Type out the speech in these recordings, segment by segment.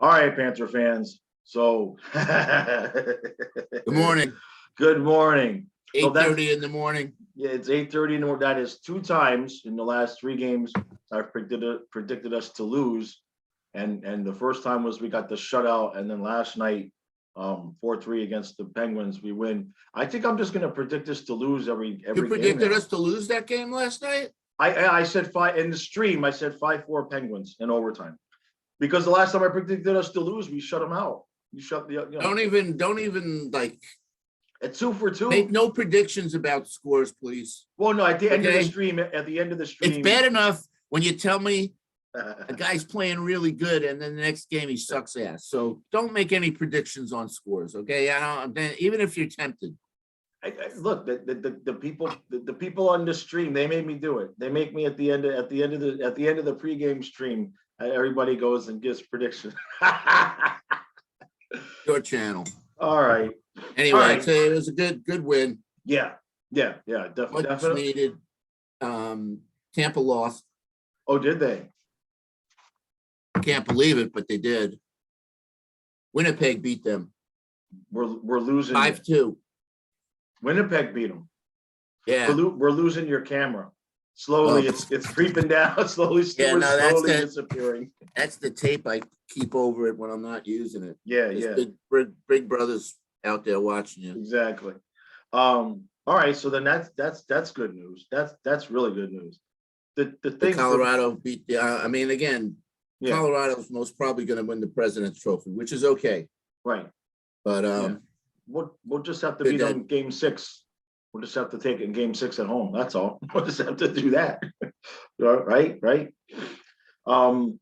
All right, Panther fans. So, Good morning. Good morning. So 8:30 in the morning. Yeah, it's 8:30 in the morning. That is two times in the last three games I've predicted us to lose, and the first time was we got the shutout, and then last night, 4-3 against the Penguins, we win. I think I'm just going to predict us to lose every You game predicted now. us to lose that game last night? I said five in the stream. I said 5-4 Penguins in overtime. Because the last time I predicted us to lose, we shut them out. You shut the. Don't even like. At 2-for-2. Make no predictions about scores, please. Well, no, at the end of the stream. At the end of the stream, it's bad enough when you tell me a guy's playing really good, and then the next game he sucks ass. So don't make any predictions on scores, okay? I don't. Even if you're tempted. Look, the people on the stream, they made me do it. They make me at the end of the pregame stream. Everybody goes and gives predictions. Your channel. All right. Anyway, right. So it was a good win. Yeah, definitely. Much needed. Tampa lost. Oh, did they? I can't believe it, but they did. Winnipeg beat them. We're losing 5-2. Winnipeg beat them. Yeah, we're losing your camera. Slowly, it's creeping down. Slowly disappearing. That's the tape I keep over it when I'm not using it. Yeah. Big brother's out there watching you. Exactly. All right. So then that's good news. That's really good news. The thing Colorado beat the. Again, yeah. Colorado's most probably going to win the President's Trophy, which is okay. Right. But we'll just have to beat them in Game 6. We'll just have to take it in Game 6 at home. That's all. We'll just have to do that. Right. All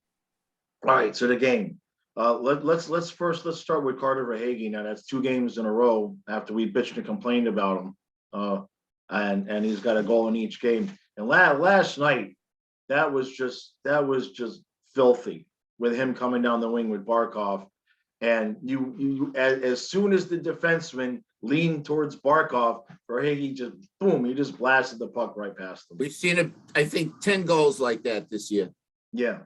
right. So the game. Let's start with Carter Verhaeghe. Now that's 2 games in a row after we bitched and complained about him. And he's got a goal in each game. And last night, that was just filthy with him coming down the wing with Barkov. And you as soon as the defenseman leaned towards Barkov, Verhaeghe he just blasted the puck right past him. We've seen I think 10 goals like that this year. Yeah.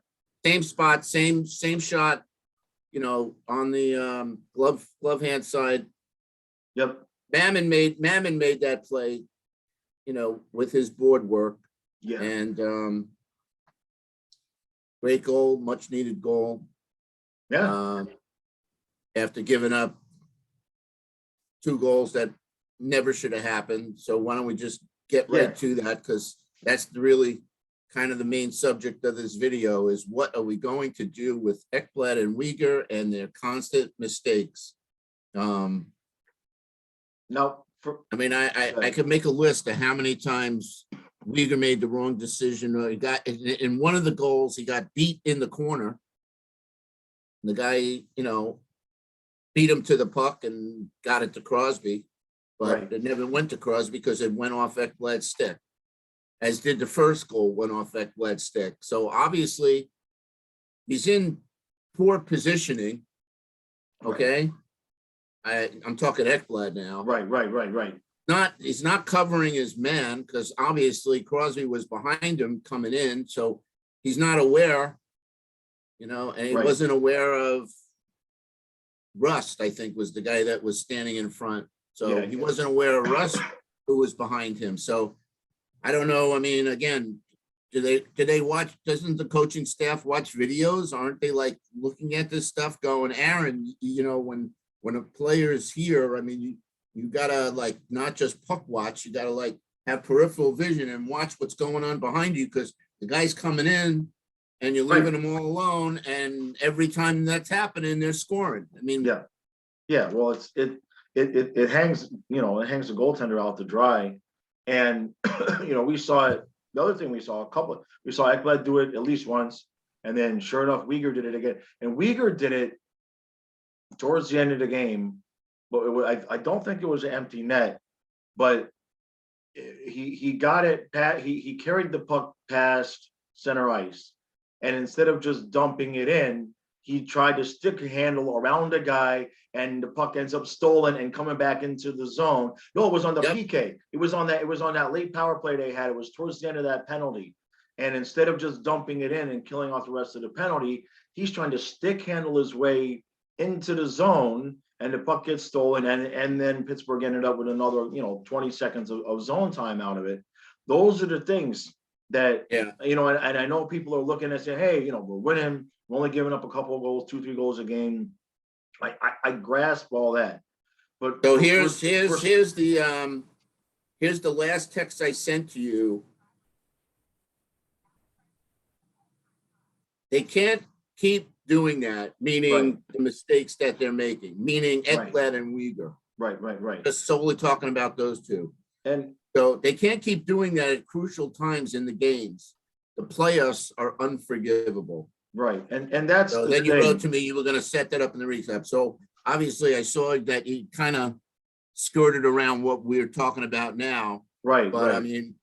Same spot, same shot, on the glove hand side. Yep. Mammon made that play, with his board work. Yeah. And great goal, much needed goal. Yeah. After giving up 2 goals that never should have happened. So why don't we just get right to that? Because that's really kind of the main subject of this video is what are we going to do with Ekblad and Uyghur and their constant mistakes? No. I could make a list of how many times Uyghur made the wrong decision, or he got in one of the goals, he got beat in the corner. The guy, beat him to the puck and got it to Crosby, but it never went to Crosby because it went off Ekblad's stick, as did the first goal went off Ekblad's stick. So obviously he's in poor positioning. Okay. I'm talking Ekblad now. Right. He's not covering his man because obviously Crosby was behind him coming in. So he's not aware, and he wasn't aware of Rust, I think, was the guy that was standing in front. So he wasn't aware of Rust, who was behind him. So I don't know. Again, do they watch? Doesn't the coaching staff watch videos? Aren't they like looking at this stuff going, Aaron, when a player is here, you gotta like not just puck watch, you gotta like have peripheral vision and watch what's going on behind you because the guy's coming in and you're leaving them all alone, and every time that's happening, they're scoring. Yeah. Well, it hangs, it hangs the goaltender out to dry, and we saw it. The other thing we saw Ekblad do it at least once, and then sure enough, Uyghur did it again, and Uyghur did it towards the end of the game, but I don't think it was an empty net, but he got it. He carried the puck past center ice. And instead of just dumping it in, he tried to stick a handle around a guy, and the puck ends up stolen and coming back into the zone. No, it was on the PK. It was on that late power play they had. It was towards the end of that penalty. And instead of just dumping it in and killing off the rest of the penalty, he's trying to stick handle his way into the zone, and the puck gets stolen, and then Pittsburgh ended up with another 20 seconds of zone time out of it. Those are the things that and I know people are looking and saying, hey, we're winning, we're only giving up a couple of goals, 2-3 goals a game. I grasp all that, but so here's the last text I sent to you. They can't keep doing that, meaning the mistakes that they're making, meaning Ekblad and Uyghur. Right. Just solely talking about those two. And so they can't keep doing that at crucial times in the games. The playoffs are unforgivable. Right. And that's so then you wrote to me, you were going to set that up in the recap. So obviously I saw that you kind of skirted around what we're talking about now. Right. But I mean,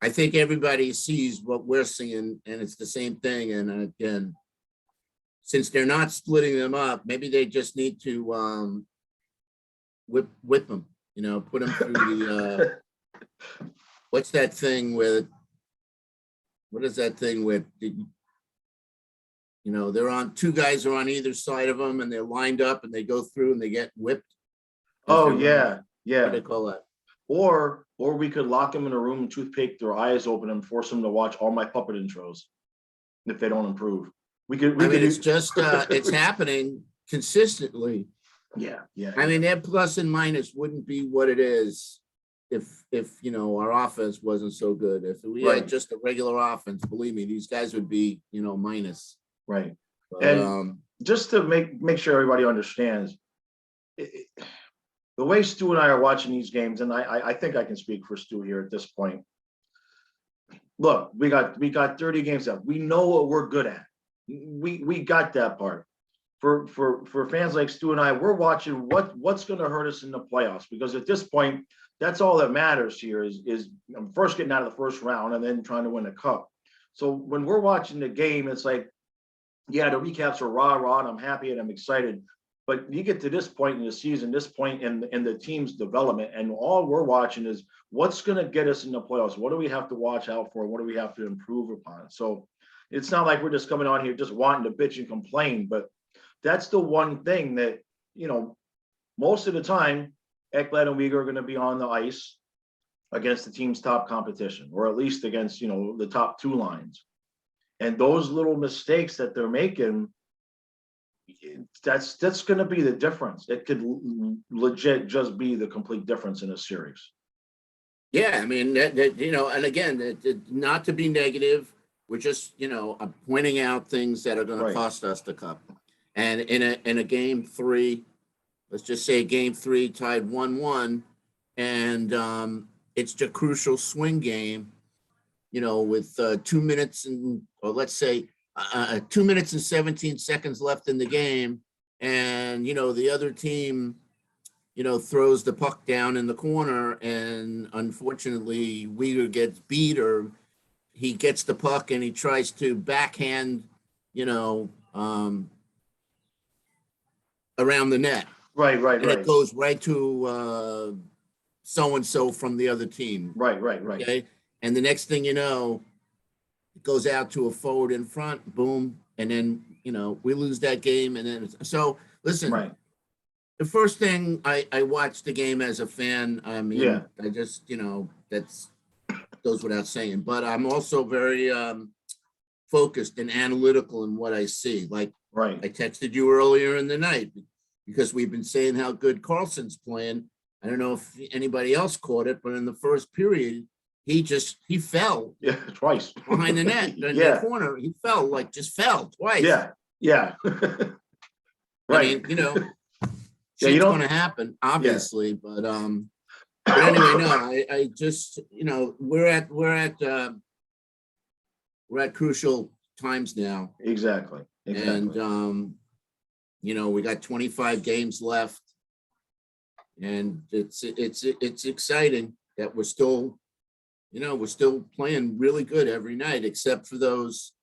I think everybody sees what we're seeing, and it's the same thing. And again, since they're not splitting them up, maybe they just need to whip them, put them through the what's that thing with? What is that thing with? They're on, two guys are on either side of them, and they're lined up, and they go through, and they get whipped. Oh yeah. What do they call that? Or we could lock them in a room, toothpick their eyes open, and force them to watch all my puppet intros if they don't improve. It's just it's happening consistently. Yeah. I mean, their plus and minus wouldn't be what it is if our offense wasn't so good. If we had just a regular offense, believe me, these guys would be minus. Right. But, and just to make sure everybody understands, the way Stu and I are watching these games, and I think I can speak for Stu here at this point. Look, we got 30 games up. We know what we're good at. We got that part. For fans like Stu and I, we're watching what's going to hurt us in the playoffs, because at this point, that's all that matters here is first getting out of the first round and then trying to win a cup. So when we're watching the game, it's like, yeah, the recaps are rah, and I'm happy and I'm excited. But you get to this point in the season, this point in the team's development, and all we're watching is what's going to get us in the playoffs. What do we have to watch out for? What do we have to improve upon? So it's not like we're just coming on here just wanting to bitch and complain, but that's the one thing that, most of the time, Ekblad and Uyghur are going to be on the ice against the team's top competition, or at least against, the top two lines. And those little mistakes that they're making, that's going to be the difference. It could legit just be the complete difference in a series. Yeah, I mean, and again, not to be negative, we're just, pointing out things that are going to cost us the cup. And in a game 3, let's just say game 3 tied 1-1, and it's a crucial swing game, with 2 minutes or let's say 2 minutes and 17 seconds left in the game, and the other team throws the puck down in the corner, and unfortunately Uyghur gets beat, or he gets the puck and he tries to backhand around the net. Right. And it goes right to so-and-so from the other team. Right. Okay. And the next thing you know, it goes out to a forward in front, boom. And then, we lose that game. And then, so listen, the first thing I watched the game as a fan, I mean, I just, that's goes without saying, but I'm also very focused and analytical in what I see. Like, I texted you earlier in the night because we've been saying how good Carlson's playing. I don't know if anybody else caught it, but in the first period, he fell. Yeah, twice. Behind the net, in the corner. He fell twice. Yeah. I mean, shit's going to happen, obviously, but anyway, no, I just, we're at crucial times now. Exactly. And, we got 25 games left, and it's exciting that we're still playing really good every night, except for those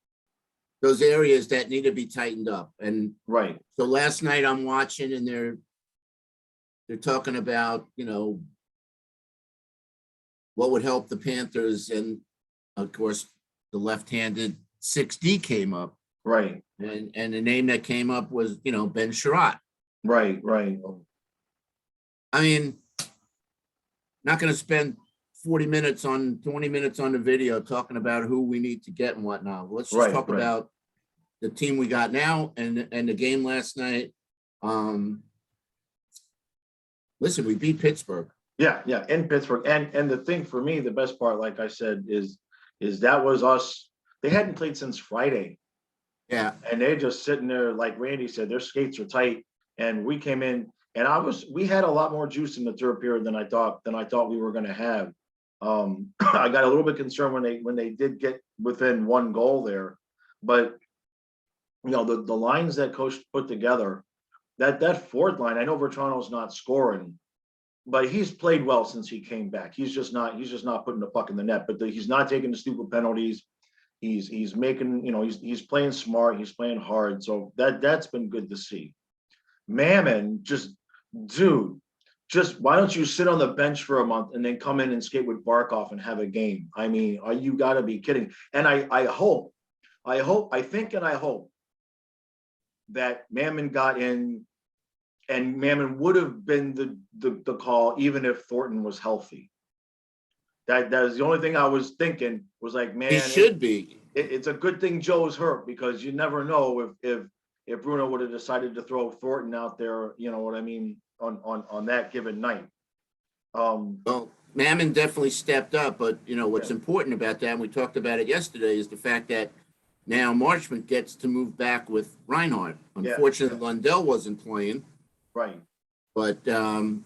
areas that need to be tightened up. And so last night I'm watching, and they're talking about, what would help the Panthers. And of course, the left-handed 6D came up. Right. And the name that came up was, Ben Sherratt. Right. I mean, not going to spend 20 minutes on the video talking about who we need to get and whatnot. Let's just talk about the team we got now and the game last night. Listen, we beat Pittsburgh. Yeah, in Pittsburgh. And the thing for me, the best part, like I said, is that was us. They hadn't played since Friday. Yeah. And they're just sitting there, like Randy said, their skates are tight. And we came in, and we had a lot more juice in the third period than I thought we were going to have. I got a little bit concerned when they did get within one goal there, but the lines that coach put together, that fourth line, I know Bertrano's not scoring, but he's played well since he came back. He's just not putting the puck in the net, but he's not taking the stupid penalties. He's making, he's playing smart, he's playing hard. So that's been good to see. Mammon, dude, why don't you sit on the bench for a month and then come in and skate with Barkov and have a game? I mean, you got to be kidding. And I hope that Mammon got in, and Mammon would have been the call even if Thornton was healthy. That was the only thing I was thinking, was like, man, he should be. It's a good thing Joe's hurt, because you never know if Bruno would have decided to throw Thornton out there, you know what I mean, on that given night. Well, Mammon definitely stepped up, but what's important about that, and we talked about it yesterday, is the fact that now Marchment gets to move back with Reinhardt. Unfortunately, Lundell wasn't playing. Right. But I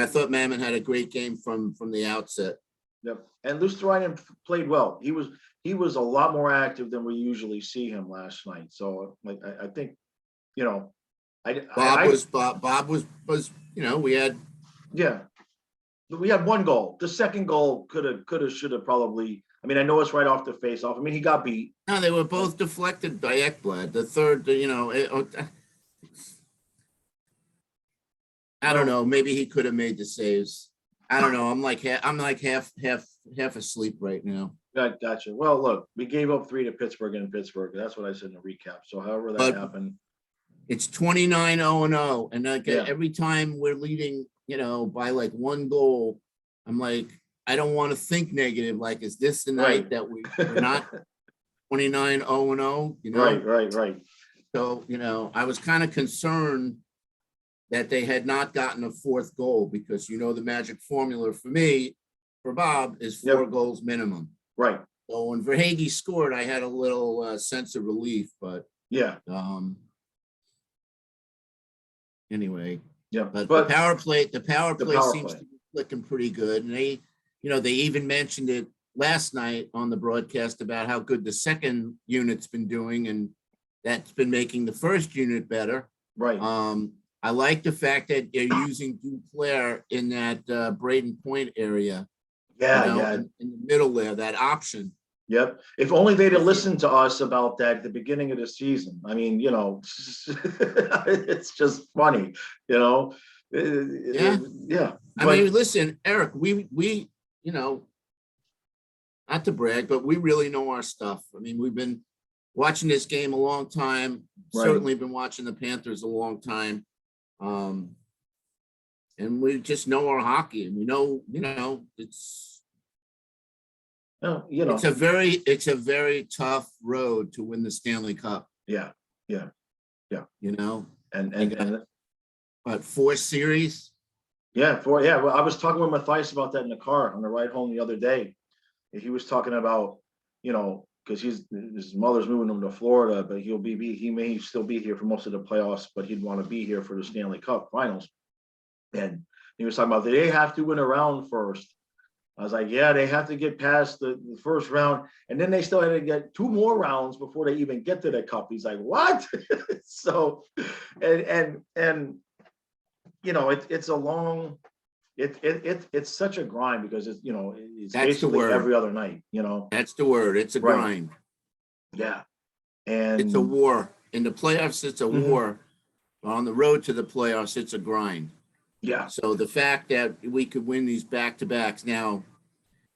thought Mammon had a great game from the outset. Yep. And Luosterainen played well. He was a lot more active than we usually see him last night. So I think, Bob was we had. Yeah. But we had one goal. The second goal should have probably. I mean, I know it's right off the face-off. I mean, he got beat. No, they were both deflected by Ekblad. The third, I don't know. Maybe he could have made the saves. I don't know. I'm like half asleep right now. Gotcha. Well, look, we gave up 3 to Pittsburgh in Pittsburgh. That's what I said in the recap. So however that happened. It's 29-0-0. And every time we're leading, by like one goal, I'm like, I don't want to think negative. Like, is this the night that we're not 29-0-0? Right. So, I was kind of concerned that they had not gotten a fourth goal, because the magic formula for Bob is 4 goals minimum. Right. So when Verhaeghe scored, I had a little sense of relief, but anyway. Yeah. But the power play seems to be clicking pretty good, and they even mentioned it last night on the broadcast about how good the second unit's been doing, and that's been making the first unit better. Right. I like the fact that they're using Duclair in that Braden Point area. In the middle there, that option. Yep. If only they'd have listened to us about that at the beginning of the season. I mean, it's just funny, Yeah. I mean, listen, Eric, we not to brag, but we really know our stuff. I mean, we've been watching this game a long time. Right. Certainly been watching the Panthers a long time. And we just know our hockey, and we know, it's it's a very tough road to win the Stanley Cup. Yeah. And what, 4 series? Yeah, 4. Yeah. Well, I was talking with Matthias about that in the car on the ride home the other day. He was talking about, because his mother's moving him to Florida, but he may still be here for most of the playoffs, but he'd want to be here for the Stanley Cup finals. And he was talking about, they have to win a round first. I was like, yeah, they have to get past the first round, and then they still had to get 2 more rounds before they even get to the cup. He's like, what? So, and it's a long. It's such a grind, because it's it's That's basically every other night. That's the word. It's a grind. Yeah, and it's a war. In the playoffs, it's a war. On the road to the playoffs, it's a grind. Yeah. So the fact that we could win these back-to-backs now,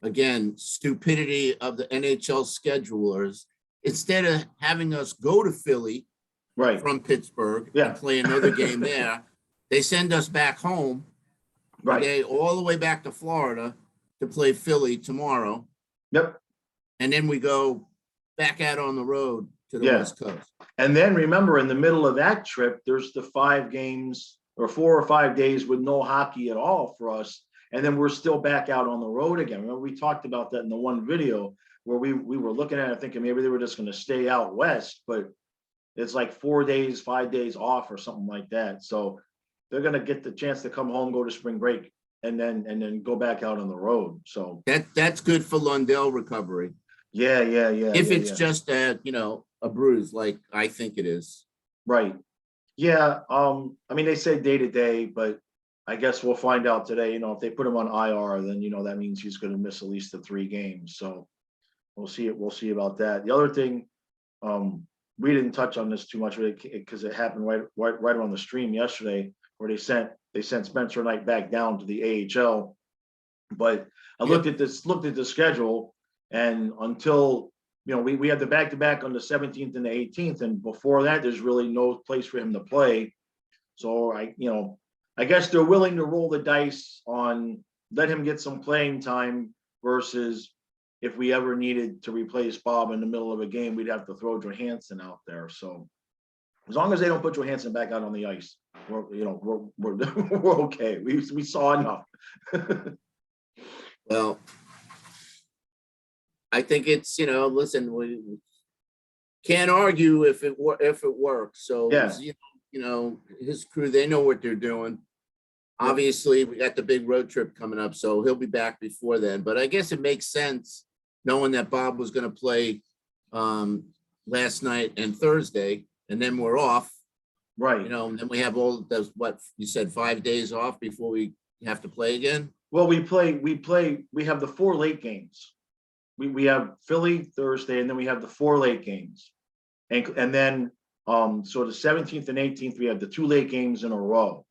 again, stupidity of the NHL schedulers, instead of having us go to Philly Right. from Pittsburgh Yeah. and play another game there, they send us back home. Right. Okay, all the way back to Florida to play Philly tomorrow. Yep. And then we go back out on the road to the West Coast. And then remember, in the middle of that trip, there's the 5 games or 4 or 5 days with no hockey at all for us. And then we're still back out on the road again. Remember, we talked about that in the one video where we were looking at it thinking maybe they were just going to stay out west, but it's like 4 days, 5 days off or something like that. So they're going to get the chance to come home, go to spring break, and then go back out on the road. So that's good for Lundell recovery. Yeah. If it's just a bruise, like I think it is. Right. Yeah. I mean, they say day to day, but I guess we'll find out today. If they put him on IR, then that means he's going to miss at least the 3 games. So we'll see it. We'll see about that. The other thing, we didn't touch on this too much because it happened right on the stream yesterday, where they sent Spencer Knight back down to the AHL. But I looked at the schedule, and until we had the back-to-back on the 17th and the 18th, and before that, there's really no place for him to play. So I guess they're willing to roll the dice on let him get some playing time versus if we ever needed to replace Bob in the middle of a game, we'd have to throw Johansson out there. So as long as they don't put Johansson back out on the ice, we're okay. We saw enough. Well, I think it's listen, we can't argue if it works. So Yeah. his crew, they know what they're doing. Obviously, we got the big road trip coming up, so he'll be back before then. But I guess it makes sense knowing that Bob was going to play last night and Thursday, and then we're off. Right. And then we have all those, what you said, 5 days off before we have to play again. Well, we have the 4 late games. We have Philly Thursday, and then we have the 4 late games. And then so the 17th and 18th, we have the 2 late games in a row.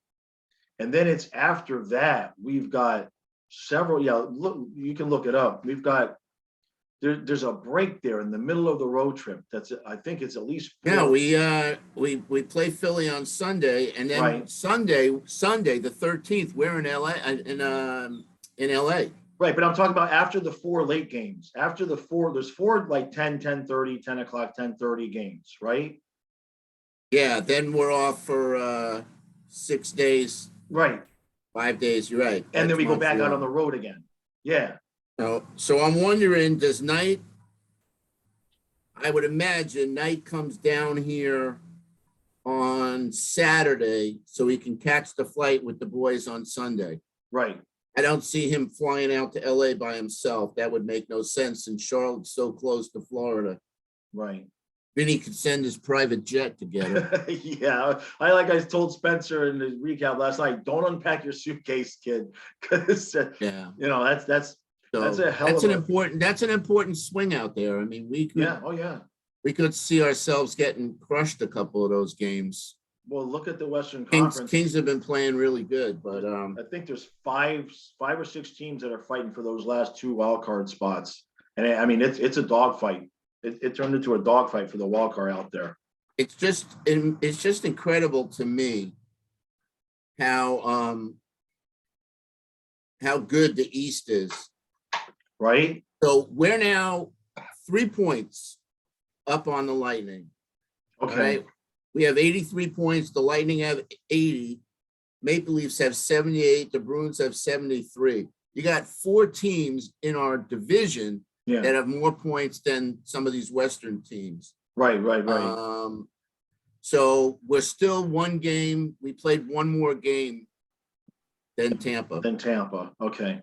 And then it's after that, we've got several, look, you can look it up. We've got there's a break there in the middle of the road trip. I think it's at least 4. Yeah, we play Philly on Sunday, and then Right. Sunday the 13th, we're in LA in LA. Right, but I'm talking about after the 4 late games. After the 4, there's 4 like 10, 10:30, 10 o'clock, 10:30 games, right? Yeah, then we're off for 6 days. Right. 5 days, you're right. And then we go back out Montreal. on the road again. Yeah. So I'm wondering, does Knight, I would imagine Knight comes down here on Saturday so he can catch the flight with the boys on Sunday. Right. I don't see him flying out to LA by himself. That would make no sense. And Charlotte's so close to Florida. Right. Vinny could send his private jet to get him. Yeah. I told Spencer in the recap last night, don't unpack your suitcase, kid. Because that's a hell of an important swing out there. I mean, we could we could see ourselves getting crushed a couple of those games. Well, look at the Western Conference. Kings have been playing really good, but I think there's five or six teams that are fighting for those last 2 wild card spots. And I mean, it's a dogfight. It turned into a dogfight for the wild card out there. It's just incredible to me how good the East is. Right. So we're now 3 points up on the Lightning. Okay. Right? We have 83 points. The Lightning have 80. Maple Leafs have 78. The Bruins have 73. You got 4 teams in our division that have more points than some of these Western teams. Right. So we're still 1 game. We played 1 more game than Tampa. Okay.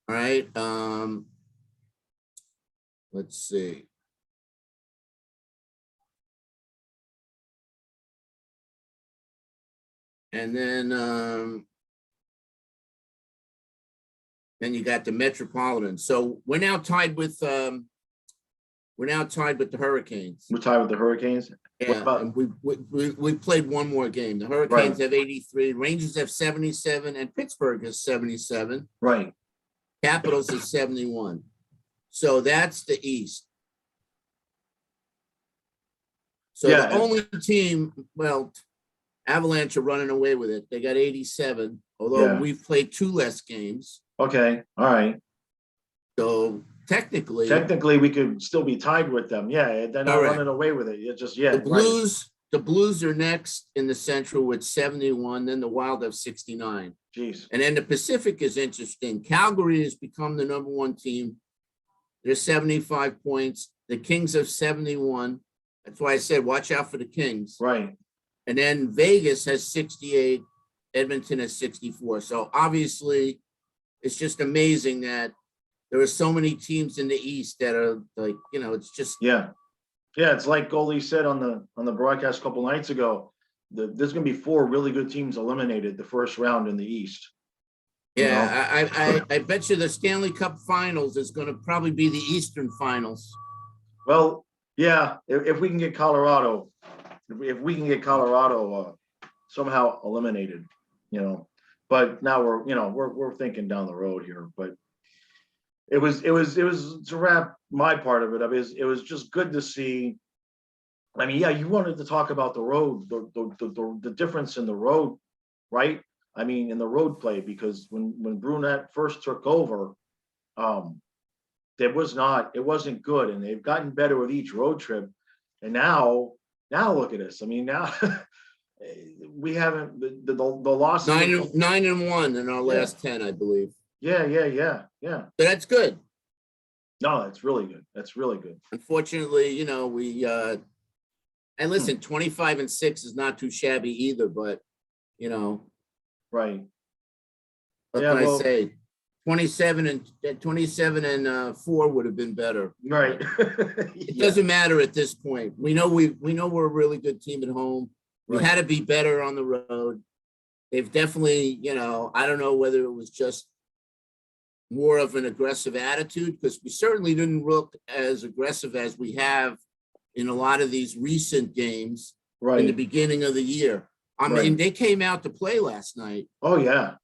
All right. Let's see. And then you got the Metropolitan. So we're now tied with the Hurricanes. We're tied with the Hurricanes. Yeah, and we played 1 more game. The Hurricanes have 83, Rangers have 77, and Pittsburgh has 77. Right. Capitals is 71. So that's the East. So Yeah. the only team, well, Avalanche are running away with it. They got 87, although we've played 2 less games. Okay. All right. So technically we could still be tied with them. Yeah, they're not running away with it. It's just the Blues are next in the Central with 71, then the Wild have 69. Jeez. And then the Pacific is interesting. Calgary has become the number 1 team. They're 75 points. The Kings have 71. That's why I said watch out for the Kings. Right. And then Vegas has 68. Edmonton has 64. So obviously, it's just amazing that there are so many teams in the East that are like, it's just it's like Goldie said on the broadcast a couple nights ago. There's going to be 4 really good teams eliminated the first round in the East. Yeah, I bet you the Stanley Cup Finals is going to probably be the Eastern Finals. Well, yeah, if we can get Colorado, somehow eliminated, But now we're thinking down the road here. But it was to wrap my part of it up. It was just good to see. I mean, you wanted to talk about the road, the difference in the road, right? I mean, in the road play, because when Brunette first took over, it wasn't good, and they've gotten better with each road trip. And now look at us. I mean, now we haven't the loss 9-1 in our last 10, I believe. Yeah. So that's good. No, that's really good. That's really good. Unfortunately, we and listen, 25-6 is not too shabby either, but right. What can I say? 27 and 4 would have been better. Right. It doesn't matter at this point. We know we're a really good team at home. We had to be better on the road. They've definitely, I don't know whether it was just more of an aggressive attitude, because we certainly didn't look as aggressive as we have in a lot of these recent games in the beginning of the year. I mean, they came out to play last night. Oh, yeah.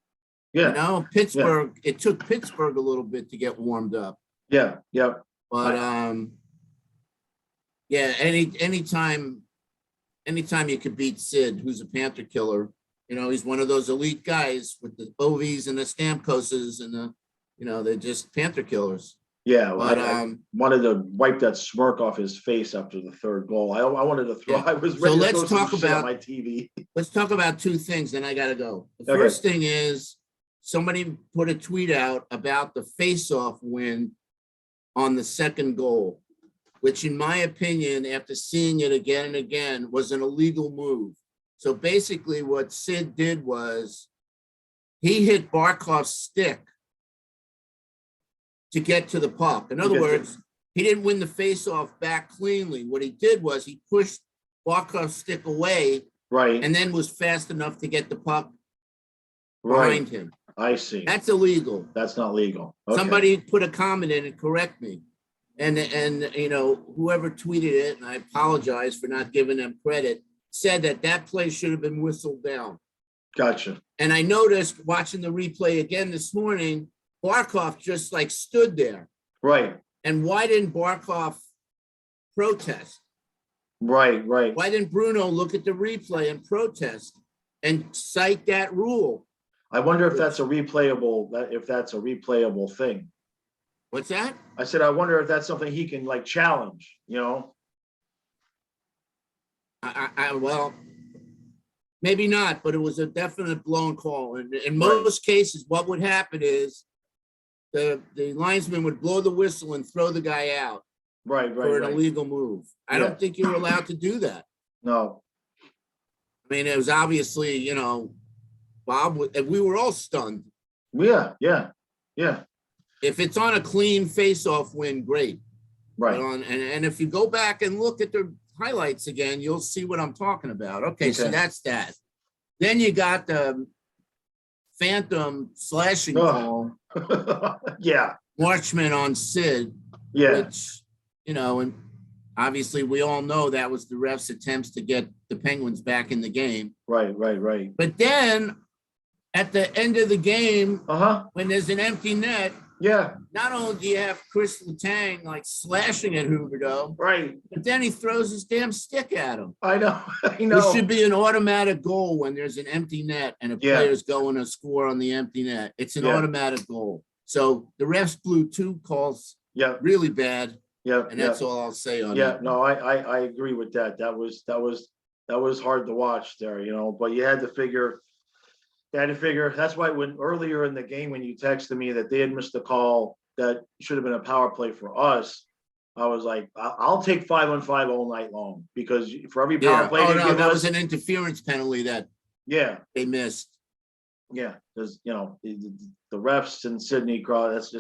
Yeah. Pittsburgh, it took Pittsburgh a little bit to get warmed up. Yeah. But anytime you could beat Sid, who's a Panther killer, he's one of those elite guys with the Ovies and the Stamkoses and they're just Panther killers. Yeah, well, but I wanted to wipe that smirk off his face after the 3rd goal. I wanted to throw. I was ready to throw some shit at my TV. Let's talk about 2 things, then I got to go. The first thing is somebody put a tweet out about the face-off win on the 2nd goal, which in my opinion, after seeing it again and again, was an illegal move. So basically what Sid did was he hit Barkov's stick to get to the puck. In other words, he didn't win the face-off back cleanly. What he did was he pushed Barkov's stick away, and then was fast enough to get the puck behind him. I see. That's illegal. That's not legal. Okay. Somebody put a comment in and correct me. And whoever tweeted it, and I apologize for not giving them credit, said that play should have been whistled down. Gotcha. And I noticed watching the replay again this morning, Barkov just like stood there. Right. And why didn't Barkov protest? Right. Why didn't Bruno look at the replay and protest and cite that rule? I wonder if that's a replayable thing. What's that? I said, I wonder if that's something he can challenge, Well, maybe not, but it was a definite blown call. And in most cases, what would happen is the linesman would blow the whistle and throw the guy out for an illegal move. I don't think you were allowed to do that. No. I mean, it was obviously, Bob, we were all stunned. Yeah. If it's on a clean face-off win, great. Right. And if you go back and look at the highlights again, you'll see what I'm talking about. Okay, so that's that. Then you got the phantom slashing call. Yeah. Marchman on Sid. Yeah. Which, and obviously we all know that was the ref's attempts to get the Penguins back in the game. Right. But then at the end of the game, when there's an empty net, Yeah, not only do you have Chris Letang like slashing at Huberdeau, right. but then he throws his damn stick at him. I know. I Which know. should be an automatic goal when there's an empty net and a Yeah. player's going to score on the empty net. It's an Yeah. automatic goal. So the refs blew 2 calls Yeah. really bad, Yeah. and that's all I'll say on Yeah. that. No, I agree with that. That was hard to watch there, you know, but you had to figure. That's why when earlier in the game, when you texted me that they had missed a call that should have been a power play for us, I was like, I'll take 5-on-5 all night long, because for every power Yeah. play Oh they no, give that us, was an interference penalty that yeah, they missed. yeah, because you know the refs and Sydney Cross,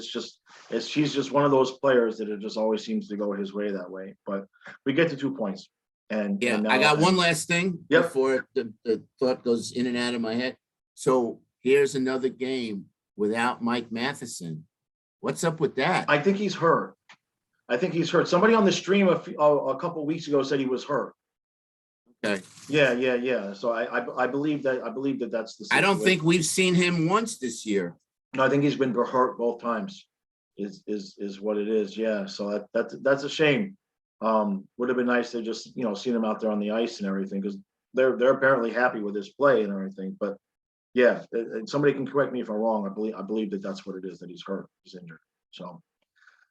she's just one of those players that it just always seems to go his way that way. But we get to 2 points, and Yeah, and I got now, one last thing Yep. before the thought goes in and out of my head. So here's another game without Mike Matheson. What's up with that? I think he's hurt. Somebody on the stream a couple of weeks ago said he was hurt. Okay. Yeah. So I believe that that's the I don't situation. think we've seen him once this year. No, I think he's been hurt both times. Is what it is. Yeah. So that's a shame. Would have been nice to just seen him out there on the ice and everything, because they're apparently happy with his play and everything. But yeah, and somebody can correct me if I'm wrong. I believe that that's what it is, that he's hurt, he's injured. So. All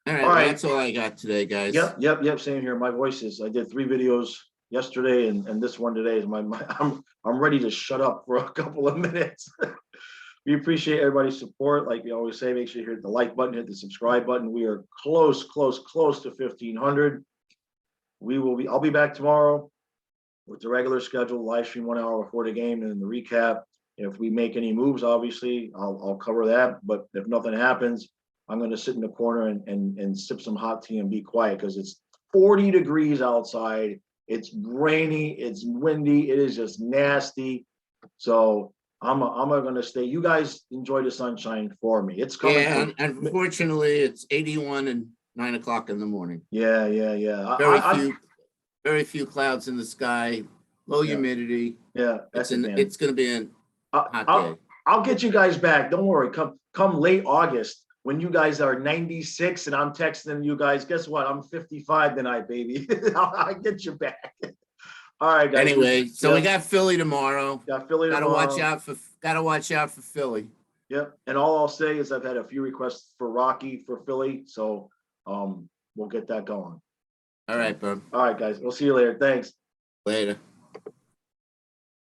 right, All well, right. that's all I got today, guys. Yep. Same here. My voice is. I did 3 videos yesterday, and this one today is I'm ready to shut up for a couple of minutes. We appreciate everybody's support. Like we always say, make sure you hit the like button, hit the subscribe button. We are close to 1,500. I'll be back tomorrow with the regular schedule, live stream 1 hour before the game, and then the recap. If we make any moves, obviously, I'll cover that. But if nothing happens, I'm going to sit in the corner and sip some hot tea and be quiet, because it's 40 degrees outside. It's rainy. It's windy. It is just nasty. So I'm going to stay. You guys enjoy the sunshine for me. It's coming. Yeah, and unfortunately, it's 81 and 9 o'clock in the morning. Yeah. Very few clouds in the sky, low humidity. Yeah, it's going to be a hot day. I'll get you guys back. Don't worry. Come late August, when you guys are 96 and I'm texting you guys, guess what? I'm 55 tonight, baby. I'll get you back. All right, guys. Anyway, so we got Philly tomorrow. Gotta watch out for Philly. Yep. And all I'll say is I've had a few requests for Rocky for Philly, so we'll get that going. All right, bud. All right, guys. We'll see you later. Thanks. Later.